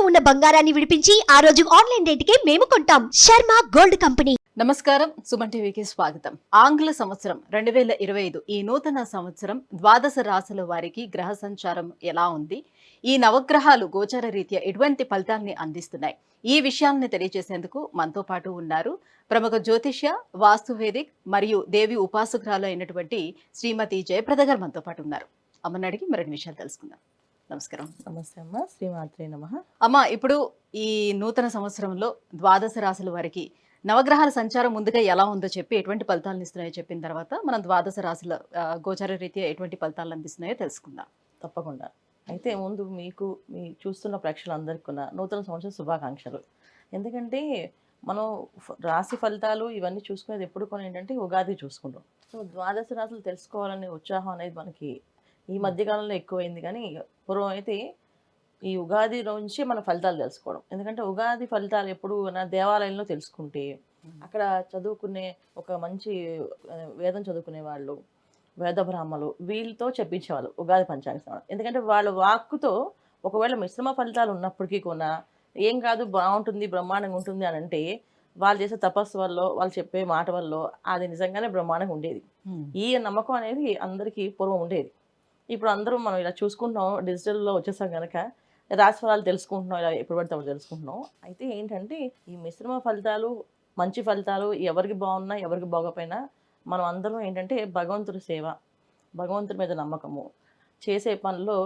ఇంట్లో ఉన్న బంగారాన్ని విడిపించి ఆ రోజు ఆన్లైన్ రేటుకే మేము కొంటాం. Sharma gold company. నమస్కారం, సుమన్ టీవీకి స్వాగతం. ఆంగ్ల సంవత్సరం 2025 ఈ నూతన సంవత్సరం ద్వాదశ రాశుల వారికి గ్రహ సంచారం ఎలా ఉంది, ఈ నవగ్రహాలు గోచార రీత్యా ఎటువంటి ఫలితాన్ని అందిస్తున్నాయి, ఈ విషయాలను తెలియజేసేందుకు మనతో పాటు ఉన్నారు ప్రముఖ జ్యోతిష్య, వాస్తువేదిక్ మరియు దేవి ఉపాసకురాలు అయినటువంటి శ్రీమతి జయప్రద గారు మనతో పాటు ఉన్నారు. అమ్మని అడిగి మరిన్ని విషయాలు తెలుసుకుందాం. నమస్కారం. నమస్తే అమ్మ. శ్రీమాత్రే నమః. అమ్మ, ఇప్పుడు ఈ నూతన సంవత్సరంలో ద్వాదశ రాశుల వారికి నవగ్రహాల సంచారం ముందుగా ఎలా ఉందో చెప్పి ఎటువంటి ఫలితాలను ఇస్తున్నాయో చెప్పిన తర్వాత మనం ద్వాదశ రాశుల గోచార రీత్యా ఎటువంటి ఫలితాలు అందిస్తున్నాయో తెలుసుకుందాం. తప్పకుండా. అయితే ముందు మీకు మీ చూస్తున్న ప్రేక్షకులందరికీ కూడా నూతన సంవత్సర శుభాకాంక్షలు. ఎందుకంటే మనం రాశి ఫలితాలు ఇవన్నీ చూసుకునేది ఎప్పుడు కొని ఏంటంటే ఉగాది చూసుకుంటాం. సో ద్వాదశ రాశులు తెలుసుకోవాలనే ఉత్సాహం అనేది మనకి ఈ మధ్యకాలంలో ఎక్కువైంది. కానీ పూర్వం అయితే ఈ ఉగాది నుంచి మన ఫలితాలు తెలుసుకోవడం. ఎందుకంటే ఉగాది ఫలితాలు ఎప్పుడు నా దేవాలయంలో తెలుసుకుంటే అక్కడ చదువుకునే ఒక మంచి వేదం చదువుకునే వాళ్ళు, వేద బ్రాహ్మలు వీళ్ళతో చెప్పించేవాళ్ళు ఉగాది పంచాంగ శ్రవణం. ఎందుకంటే వాళ్ళ వాక్కుతో ఒకవేళ మిశ్రమ ఫలితాలు ఉన్నప్పటికీ కూడా ఏం కాదు, బాగుంటుంది, బ్రహ్మాండంగా ఉంటుంది అని అంటే వాళ్ళు చేసే తపస్సు వల్ల, వాళ్ళు చెప్పే మాట వల్ల అది నిజంగానే బ్రహ్మాండంగా ఉండేది. ఈ నమ్మకం అనేది అందరికీ పూర్వం ఉండేది. ఇప్పుడు అందరూ మనం ఇలా చూసుకుంటున్నాం, డిజిటల్లో వచ్చేసాం కనుక రాశి ఫలాలు తెలుసుకుంటున్నాం, ఇలా ఎప్పుడు పడితే అప్పుడు తెలుసుకుంటున్నాం. అయితే ఏంటంటే ఈ మిశ్రమ ఫలితాలు, మంచి ఫలితాలు ఎవరికి బాగున్నా ఎవరికి బాగోపోయినా మనం అందరం ఏంటంటే భగవంతుడి సేవ, భగవంతుడి మీద నమ్మకము, చేసే పనిలో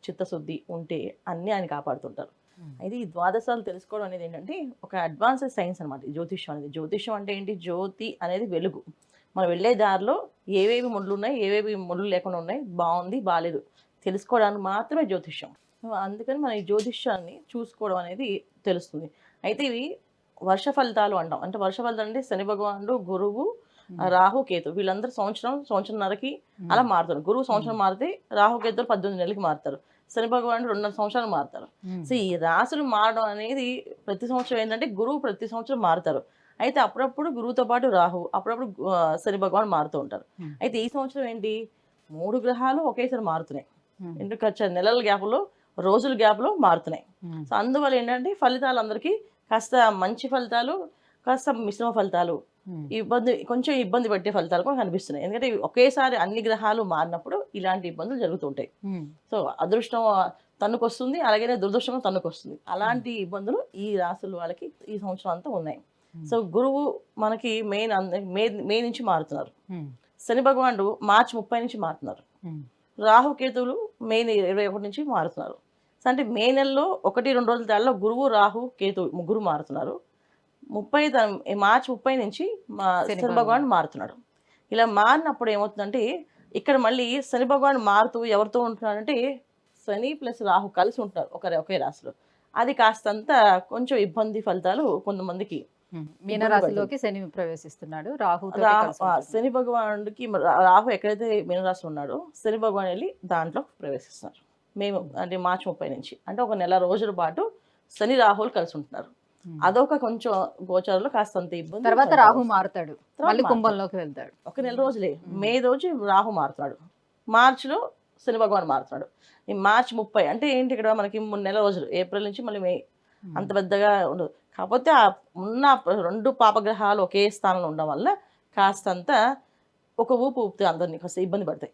చిత్తశుద్ధి ఉంటే అన్నీ ఆయన కాపాడుతుంటారు. అయితే ఈ ద్వాదశాలు తెలుసుకోవడం అనేది ఏంటంటే ఒక అడ్వాన్స్డ్ సైన్స్ అనమాట. జ్యోతిష్యం అనేది, జ్యోతిష్యం అంటే ఏంటి, జ్యోతి అనేది వెలుగు. మనం వెళ్ళే దారిలో ఏవేవి ముళ్ళు ఉన్నాయి, ఏవేవి ముళ్ళు లేకుండా ఉన్నాయి, బాగుంది బాగాలేదు తెలుసుకోవడానికి మాత్రమే జ్యోతిష్యం. అందుకని మనం ఈ జ్యోతిష్యాన్ని చూసుకోవడం అనేది తెలుస్తుంది. అయితే ఇవి వర్ష ఫలితాలు అంటాం. అంటే వర్ష ఫలితాలు అంటే శని భగవానుడు, గురువు, రాహు, కేతు వీళ్ళందరూ సంవత్సరంన్నరకి అలా మారుతారు. గురువు సంవత్సరం మారితే రాహు కేతులు 18 నెలలకి మారుతారు. శని భగవానుడు 2.5 సంవత్సరాలు మారుతారు. సో ఈ రాశులు మారడం అనేది ప్రతి సంవత్సరం ఏంటంటే గురువు ప్రతి సంవత్సరం మారుతారు. అయితే అప్పుడప్పుడు గురువుతో పాటు రాహు, అప్పుడప్పుడు శని భగవాన్ మారుతూ ఉంటారు. అయితే ఈ సంవత్సరం ఏంటి, 3 గ్రహాలు ఒకేసారి మారుతున్నాయి. ఎందుకు నెలల గ్యాప్లో, రోజుల గ్యాప్లో మారుతున్నాయి. సో అందువల్ల ఏంటంటే ఫలితాలు అందరికీ కాస్త మంచి ఫలితాలు, కాస్త మిశ్రమ ఫలితాలు, కొంచెం ఇబ్బంది పెట్టే ఫలితాలు కూడా కనిపిస్తున్నాయి. ఎందుకంటే ఒకేసారి అన్ని గ్రహాలు మారినప్పుడు ఇలాంటి ఇబ్బందులు జరుగుతుంటాయి. సో అదృష్టం తన్నుకొస్తుంది, అలాగే దురదృష్టం తన్నుకొస్తుంది. అలాంటి ఇబ్బందులు ఈ రాశుల వాళ్ళకి ఈ సంవత్సరం అంతా ఉన్నాయి. సో గురువు మనకి మే నుంచి మారుతున్నారు. శని భగవానుడు మార్చి 30 నుంచి మారుతున్నారు. రాహుకేతువులు మే 21 నుంచి మారుతున్నారు. సో అంటే మే నెలలో 1-2 రోజుల తేడాలో గురువు, రాహు, కేతు ముగ్గురు మారుతున్నారు. మార్చి 30 నుంచి శని భగవానుడు మారుతున్నాడు. ఇలా మారినప్పుడు ఏమవుతుందంటే ఇక్కడ మళ్ళీ శని భగవానుడు మారుతూ ఎవరితో ఉంటున్నాడంటే శని ప్లస్ రాహు కలిసి ఉంటున్నారు ఒకే రాశిలో. అది కాస్తంత కొంచెం ఇబ్బంది ఫలితాలు కొంతమందికి. మీనరాశిలోకి శని ప్రవేశిస్తున్నాడు. శని భగవానుడికి రాహు ఎక్కడైతే మీనరాశి ఉన్నాడో శని భగవాన్ వెళ్ళి దాంట్లో ప్రవేశిస్తున్నారు. మేము అంటే మార్చి 30 నుంచి అంటే ఒక నెల రోజుల పాటు శని రాహులు కలిసి ఉంటున్నారు. అదొక కొంచెం గోచారంలో కాస్తంత ఇబ్బంది. తర్వాత రాహు మారుతాడు, మళ్ళీ కుంభంలోకి వెళ్తాడు. ఒక నెల రోజులే, మే రోజు రాహు మారుతున్నాడు, మార్చిలో శని భగవాన్ మారుతున్నాడు. ఈ మార్చి 30 అంటే ఏంటి, ఇక్కడ మనకి 3 నెలల రోజులు, ఏప్రిల్ నుంచి మళ్ళీ మే, అంత పెద్దగా ఉండదు. కాకపోతే ఆ ఉన్న 2 పాపగ్రహాలు ఒకే స్థానంలో ఉండడం వల్ల కాస్తంత ఒక ఊపు ఊపితే అందరినీ కాస్త ఇబ్బంది పడతాయి.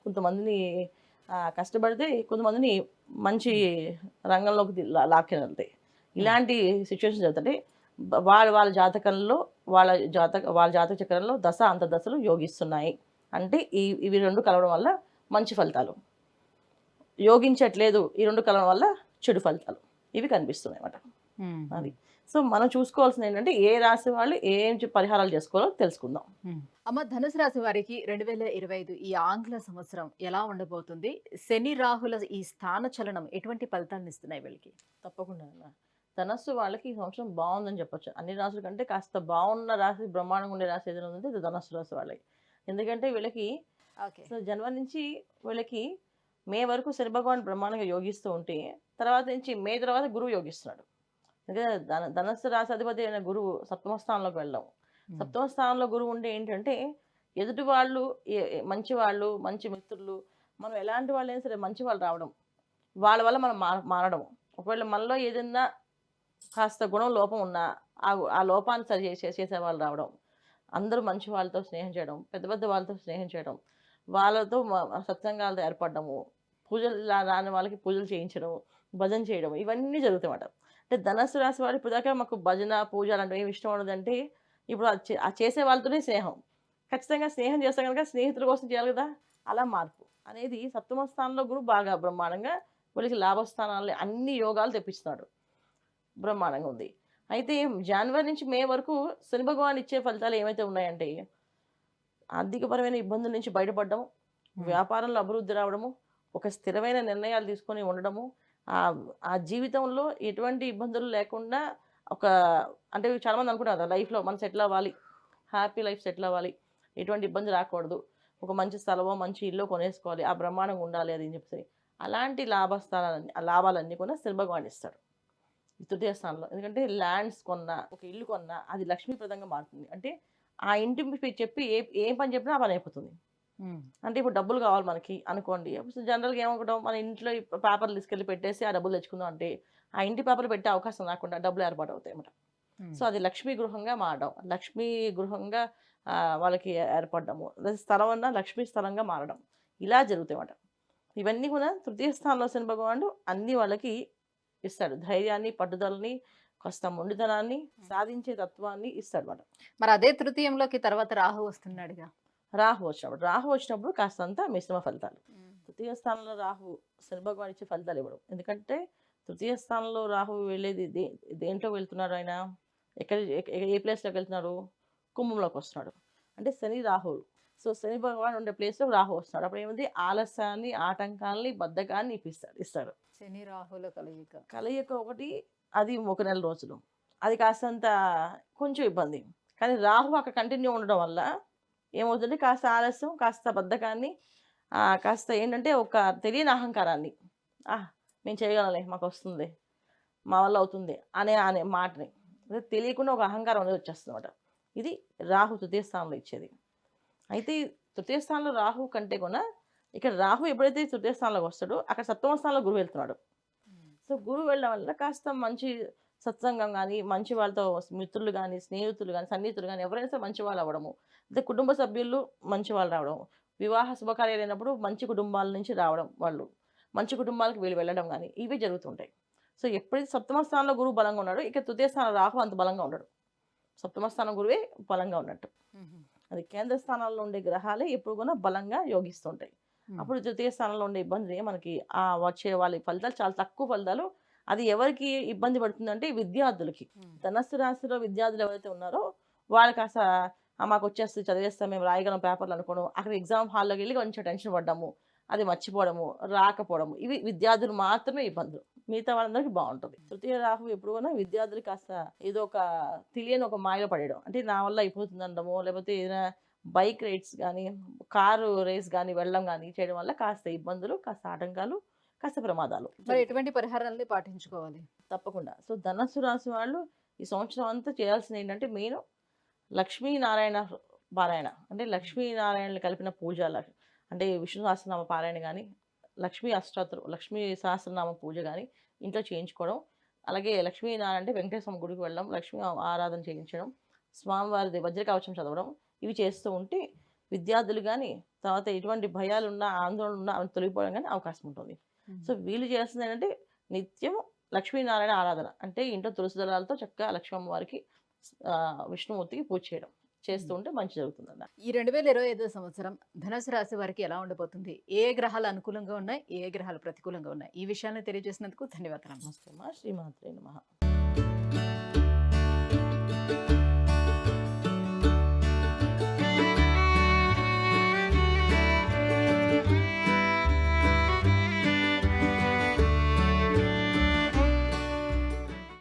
కొంతమందిని కష్టపడితే కొంతమందిని మంచి రంగంలోకి లాక్కి వెళ్తాయి. ఇలాంటి సిచ్యువేషన్ జరుగుతుంటే వాళ్ళ జాతకంలో వాళ్ళ జాతక చక్రంలో దశ అంతర్దశలు యోగిస్తున్నాయి అంటే ఇవి 2 కలవడం వల్ల మంచి ఫలితాలు, యోగించట్లేదు ఈ 2 కలవడం వల్ల చెడు ఫలితాలు ఇవి కనిపిస్తున్నాయి అన్నమాట. అది సో మనం చూసుకోవాల్సింది ఏంటంటే ఏ రాశి వాళ్ళు ఏం పరిహారాలు చేసుకోవాలో తెలుసుకుందాం. అమ్మ, ధనుసు రాశి వారికి 2025 ఈ ఆంగ్ల సంవత్సరం ఎలా ఉండబోతుంది? శని రాహుల ఈ స్థాన చలనం ఎటువంటి ఫలితాలను ఇస్తున్నాయి వీళ్ళకి? తప్పకుండా ధనస్సు వాళ్ళకి ఈ సంవత్సరం బాగుందని చెప్పొచ్చు. అన్ని రాశుల కంటే కాస్త బాగున్న రాశి, బ్రహ్మాండంగా ఉండే రాశి ఏదైనా ఉందంటే ఇది ధనస్సు రాశి వాళ్ళకి. ఎందుకంటే వీళ్ళకి సో జనవరి నుంచి వీళ్ళకి మే వరకు శని భగవాన్ బ్రహ్మాండంగా యోగిస్తూ ఉంటే తర్వాత నుంచి మే తర్వాత గురువు యోగిస్తున్నాడు. ఎందుకంటే ధనస్సు రాశి అధిపతి అయిన గురువు సప్తమ స్థానంలోకి వెళ్ళడం. సప్తమ స్థానంలో గురువు ఉంటే ఏంటంటే ఎదుటి వాళ్ళు, మంచి వాళ్ళు, మంచి మిత్రులు, మనం ఎలాంటి వాళ్ళు అయినా సరే మంచి వాళ్ళు రావడం, వాళ్ళ వల్ల మనం మారడం, ఒకవేళ మనలో ఏదైనా కాస్త గుణం లోపం ఉన్నా ఆ లోపాన్ని సరి చేసే వాళ్ళు రావడం, అందరూ మంచి వాళ్ళతో స్నేహం చేయడం, పెద్ద పెద్ద వాళ్ళతో స్నేహం చేయడం, వాళ్ళతో సత్సంగాలతో ఏర్పడము, పూజలు రాని వాళ్ళకి పూజలు చేయించడం, భజన చేయడం, ఇవన్నీ జరుగుతాయన్నమాట. అంటే ధనస్సు రాశి వాడు ఇప్పుడు దాకా మాకు భజన పూజ అలాంటివి ఏమి ఇష్టం ఉండదంటే ఇప్పుడు ఆ చేసే వాళ్ళతోనే స్నేహం. ఖచ్చితంగా స్నేహం చేస్తే కనుక స్నేహితుల కోసం చేయాలి కదా, అలా మార్పు అనేది సప్తమ స్థానంలో గురువు బాగా బ్రహ్మాండంగా వీళ్ళకి లాభస్థానాలు అన్ని యోగాలు తెప్పిస్తున్నాడు, బ్రహ్మాండంగా ఉంది. అయితే జనవరి నుంచి మే వరకు శని భగవాన్ ఇచ్చే ఫలితాలు ఏమైతే ఉన్నాయంటే ఆర్థికపరమైన ఇబ్బందుల నుంచి బయటపడడం, వ్యాపారంలో అభివృద్ధి రావడము, ఒక స్థిరమైన నిర్ణయాలు తీసుకొని ఉండడము, ఆ జీవితంలో ఎటువంటి ఇబ్బందులు లేకుండా ఒక అంటే చాలామంది అనుకుంటారు లైఫ్లో మనం సెటిల్ అవ్వాలి, హ్యాపీ లైఫ్ సెటిల్ అవ్వాలి, ఎటువంటి ఇబ్బంది రాకూడదు, ఒక మంచి స్థలమో మంచి ఇల్లు కొనేసుకోవాలి, ఆ బ్రహ్మాండంగా ఉండాలి అది అని చెప్పేసి అలాంటి లాభాలన్నీ కూడా శని భగవాన్ ఇస్తాడు తృతీయ స్థానంలో. ఎందుకంటే ల్యాండ్స్ కొన్నా, ఒక ఇల్లు కొన్నా అది లక్ష్మీప్రదంగా మారుతుంది. అంటే ఆ ఇంటి చెప్పి ఏం పని చెప్పినా ఆ పని అయిపోతుంది. అంటే ఇప్పుడు డబ్బులు కావాలి మనకి అనుకోండి, జనరల్గా ఏమనుకుంటాం, మన ఇంట్లో పేపర్లు తీసుకెళ్ళి పెట్టేసి ఆ డబ్బులు తెచ్చుకుందాం అంటే ఆ ఇంటి పేపర్లు పెట్టే అవకాశం రాకుండా డబ్బులు ఏర్పాటు అవుతాయి అన్నమాట. సో అది లక్ష్మీ గృహంగా మారడం, లక్ష్మీ గృహంగా వాళ్ళకి ఏర్పడము, స్థలం అన్నా లక్ష్మీ స్థలంగా మారడం, ఇలా జరుగుతాయి అన్నమాట. ఇవన్నీ కూడా తృతీయ స్థానంలో శని భగవానుడు అన్ని వాళ్ళకి ఇస్తాడు. ధైర్యాన్ని, పట్టుదలని, కాస్త మొండితనాన్ని, సాధించే తత్వాన్ని ఇస్తాడు అన్నమాట. మరి అదే తృతీయంలోకి తర్వాత రాహు వస్తున్నాడుగా. రాహు వచ్చినప్పుడు కాస్తంత మిశ్రమ ఫలితాలు. తృతీయ స్థానంలో రాహు శని భగవాన్ ఇచ్చే ఫలితాలు ఇవ్వడం. ఎందుకంటే తృతీయ స్థానంలో రాహు వెళ్ళేది దేంట్లో వెళ్తున్నారు, ఆయన ఏ ప్లేస్లోకి వెళ్తున్నారు, కుంభంలోకి వస్తున్నాడు. అంటే శని రాహువులు. సో శని భగవాన్ ఉండే ప్లేస్లో రాహు వస్తున్నాడు. అప్పుడు ఏముంది, ఆలస్యాన్ని, ఆటంకాలని, బద్ధకాన్ని ఇస్తాడు. శని రాహుల కలయిక ఒకటి, అది 1 నెల రోజులు, అది కాస్తంత కొంచెం ఇబ్బంది. కానీ రాహు అక్కడ కంటిన్యూ ఉండడం వల్ల ఏమవుతుంది, కాస్త ఆలస్యం, కాస్త బద్ధకాన్ని, కాస్త ఏంటంటే ఒక తెలియని అహంకారాన్ని, మేము చేయగలలే, మాకు వస్తుంది, మా వల్ల అవుతుంది అనే మాటని తెలియకుండా ఒక అహంకారం అనేది వచ్చేస్తుంది అన్నమాట. ఇది రాహు తృతీయ స్థానంలో ఇచ్చేది. అయితే తృతీయ స్థానంలో రాహు కంటే కూడా ఇక్కడ రాహు ఎప్పుడైతే తృతీయ స్థానంలోకి వస్తాడో అక్కడ సప్తమ స్థానంలో గురువు వెళ్తున్నాడు. సో గురువు వెళ్ళడం వల్ల కాస్త మంచి సత్సంగం కానీ, మంచి వాళ్ళతో మిత్రులు కానీ, స్నేహితులు కానీ, సన్నిహితులు కానీ ఎవరైనా సరే మంచి వాళ్ళు అవ్వడము, అంటే కుటుంబ సభ్యులు మంచి వాళ్ళు రావడం, వివాహ శుభకార్యాలు అయినప్పుడు మంచి కుటుంబాల నుంచి రావడం, వాళ్ళు మంచి కుటుంబాలకు వీళ్ళు వెళ్ళడం కానీ ఇవి జరుగుతుంటాయి. సో ఎప్పుడైతే సప్తమ స్థానంలో గురువు బలంగా ఉన్నాడో ఇక తృతీయ స్థానం రాహు అంత బలంగా ఉండడు, సప్తమ స్థానం గురువే బలంగా ఉన్నట్టు. అది కేంద్ర స్థానాల్లో ఉండే గ్రహాలే ఎప్పుడు కూడా బలంగా యోగిస్తుంటాయి. అప్పుడు తృతీయ స్థానంలో ఉండే ఇబ్బంది మనకి వచ్చే వాళ్ళ ఫలితాలు చాలా తక్కువ ఫలితాలు. అది ఎవరికి ఇబ్బంది పడుతుందంటే విద్యార్థులకి. ధనస్సు రాశిలో విద్యార్థులు ఎవరైతే ఉన్నారో వాళ్ళకి మాకు వచ్చేస్తుంది, చదివేస్తాం, మేము రాయగలం పేపర్లు అనుకోవడం, అక్కడ ఎగ్జామ్ హాల్లోకి వెళ్ళి కొంచెం టెన్షన్ పడ్డాము, అది మర్చిపోవడము, రాకపోవడము, ఇవి విద్యార్థులు మాత్రమే ఇబ్బందులు. మిగతా వాళ్ళందరికీ బాగుంటుంది. తృతీయ రాహు ఎప్పుడు కూడా విద్యార్థులు కాస్త ఏదో ఒక తెలియని ఒక మాయలో పడేయడం, అంటే నా వల్ల అయిపోతుంది అనడము, లేకపోతే ఏదైనా బైక్ రైడ్స్ కానీ, కారు రేస్ కానీ వెళ్ళడం కానీ చేయడం వల్ల కాస్త ఇబ్బందులు, కాస్త ఆటంకాలు, కాస్త ప్రమాదాలు. మరి ఎటువంటి పరిహారాన్ని పాటించుకోవాలి? తప్పకుండా. సో ధనస్సు రాశి వాళ్ళు ఈ సంవత్సరం అంతా చేయాల్సింది ఏంటంటే మెయిన్ లక్ష్మీనారాయణ పారాయణ, అంటే లక్ష్మీనారాయణలు కలిపిన పూజ, అంటే విష్ణు సహస్రనామ పారాయణ కానీ, లక్ష్మీ అష్టోత్తరం, లక్ష్మీ సహస్రనామ పూజ కానీ ఇంట్లో చేయించుకోవడం. అలాగే లక్ష్మీనారాయణ అంటే వెంకటేశ్వర గుడికి వెళ్ళడం, లక్ష్మీ ఆరాధన చేయించడం, స్వామివారిది వజ్రకవచం చదవడం, ఇవి చేస్తూ ఉంటే విద్యార్థులు కానీ, తర్వాత ఎటువంటి భయాలున్నా, ఆందోళన ఉన్నా అవి తొలగిపోవడం కానీ అవకాశం ఉంటుంది. సో వీళ్ళు చేస్తుంది ఏంటంటే నిత్యం లక్ష్మీనారాయణ ఆరాధన, అంటే ఇంట్లో తులసి దళాలతో చక్కగా లక్ష్మీ అమ్మవారికి, విష్ణుమూర్తికి పూజ చేయడం చేస్తూ ఉంటే మంచి జరుగుతుందన్న. ఈ 2025 సంవత్సరం ధనుసు రాశి వారికి ఎలా ఉండబోతుంది? ఏ గ్రహాలు అనుకూలంగా ఉన్నాయి, ఏ గ్రహాలు ప్రతికూలంగా ఉన్నాయి? ఈ విషయాన్ని తెలియజేసినందుకు ధన్యవాదాలు. నమస్తే. శ్రీమాత్రే నమః.